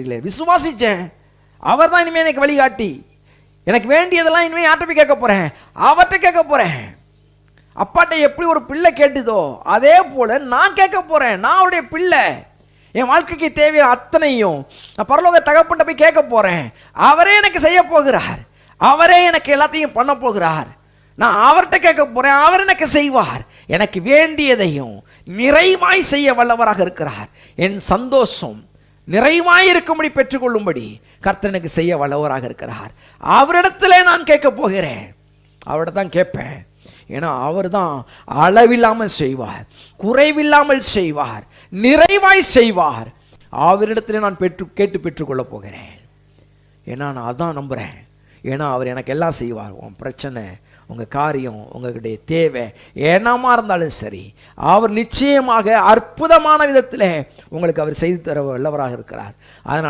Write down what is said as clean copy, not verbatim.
விசுவாசிச்சேன். அவர் தான் இனிமே எனக்கு வழிகாட்டி. எனக்கு வேண்டியதெல்லாம் இனிமே யார்கிட்ட போய் கேட்க போறேன்? அவர்கிட்ட கேட்க போறேன். அப்பாட்ட எப்படி ஒரு பிள்ளை கேட்டுதோ அதே போல நான் கேட்க போறேன். நான் அவருடைய பிள்ளை. என் வாழ்க்கைக்கு தேவையான அத்தனையும் நான் பரலோக தகப்பன்ட்ட போய் கேட்க போறேன். அவரே எனக்கு செய்ய போகிறார். அவரே எனக்கு எல்லாத்தையும் பண்ண போகிறார். நான் அவர்கிட்ட கேட்க போறேன். அவர் எனக்கு செய்வார். எனக்கு வேண்டியதையும் நிறைவாய் செய்ய வல்லவராக இருக்கிறார். என் சந்தோஷம் நிறைவாய் இருக்கும்படி பெற்றுக்கொள்ளும்படி கர்த்தர் எனக்கு செய்ய வல்லவராக இருக்கிறார். அவரிடத்துல நான் கேட்க போகிறேன். அவர்கிட்ட தான் கேட்பேன். ஏன்னா அவர் தான் அளவில்லாமல் செய்வார், குறைவில்லாமல் செய்வார், நிறைவாய் செய்வார். அவரிடத்துல நான் கேட்டு பெற்றுக்கொள்ள போகிறேன். ஏன்னா நான் அதான் நம்புறேன். ஏன்னா அவர் எனக்கு எல்லாம் செய்வார். உன் பிரச்சனை, உங்கள் காரியம், உங்களுடைய தேவை என்னமா இருந்தாலும் சரி, அவர் நிச்சயமாக அற்புதமான விதத்தில் உங்களுக்கு அவர் செய்து தர வல்லவராக இருக்கிறார். அதனால்